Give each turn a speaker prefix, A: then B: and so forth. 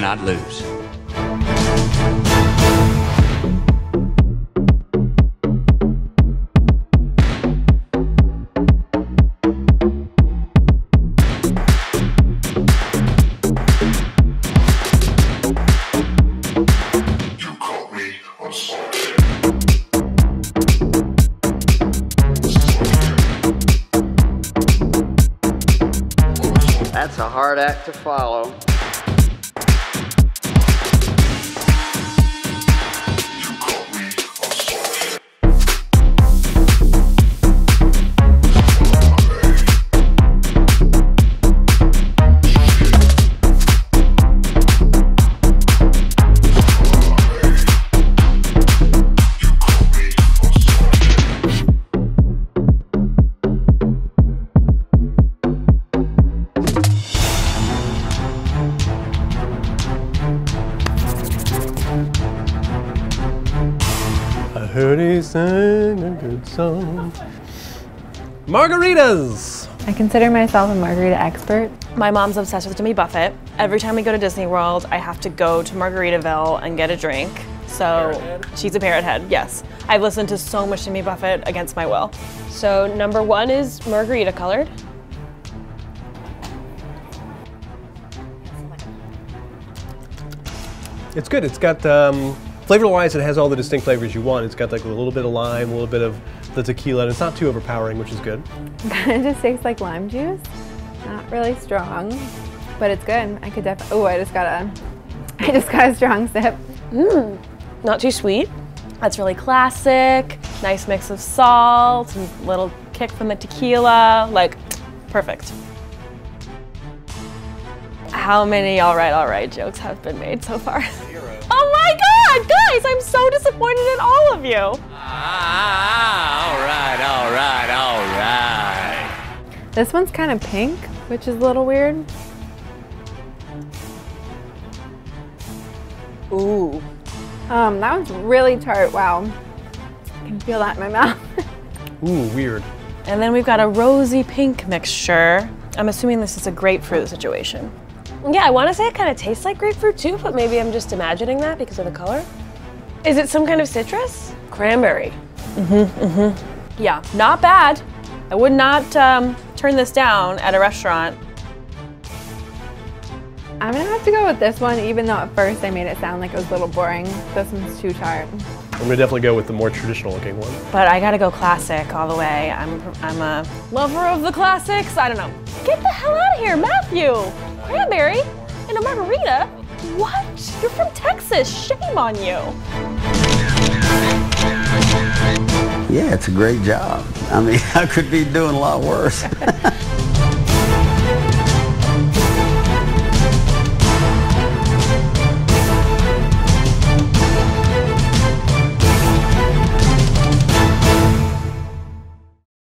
A: cannot lose.
B: That's a hard act to follow.
C: I heard he sang a good song. Margaritas!
D: I consider myself a margarita expert.
E: My mom's obsessed with Jimmy Buffett. Every time we go to Disney World, I have to go to Margaritaville and get a drink. So she's a parrot head, yes. I've listened to so much Jimmy Buffett against my will.
F: So number one is margarita colored.
C: It's good. It's got, flavor-wise, it has all the distinct flavors you want. It's got like a little bit of lime, a little bit of the tequila, and it's not too overpowering, which is good.
D: It just tastes like lime juice. Not really strong, but it's good. I could definitely, oh, I just got a strong sip.
E: Not too sweet. That's really classic. Nice mix of salt, and little kick from the tequila. Like, perfect. How many all right jokes have been made so far? 0. Oh my God, guys, I'm so disappointed in all of you.
A: All right.
D: This one's kind of pink, which is a little weird.
E: Ooh.
D: That one's really tart, wow. I can feel that in my mouth.
C: Ooh, weird.
E: And then we've got a rosy pink mixture. I'm assuming this is a grapefruit situation.
F: Yeah, I want to say it kind of tastes like grapefruit too, but maybe I'm just imagining that because of the color. Is it some kind of citrus? Cranberry.
E: Yeah, not bad. I would not turn this down at a restaurant.
D: I'm gonna have to go with this one, even though at first I made it sound like it was a little boring. This one's too tart.
C: I'm gonna definitely go with the more traditional looking one.
E: But I gotta go classic all the way. I'm a lover of the classics. I don't know. Get the hell out of here, Matthew! Cranberry in a margarita? What? You're from Texas. Shame on you.
B: Yeah, it's a great job. I mean, I could be doing a lot worse.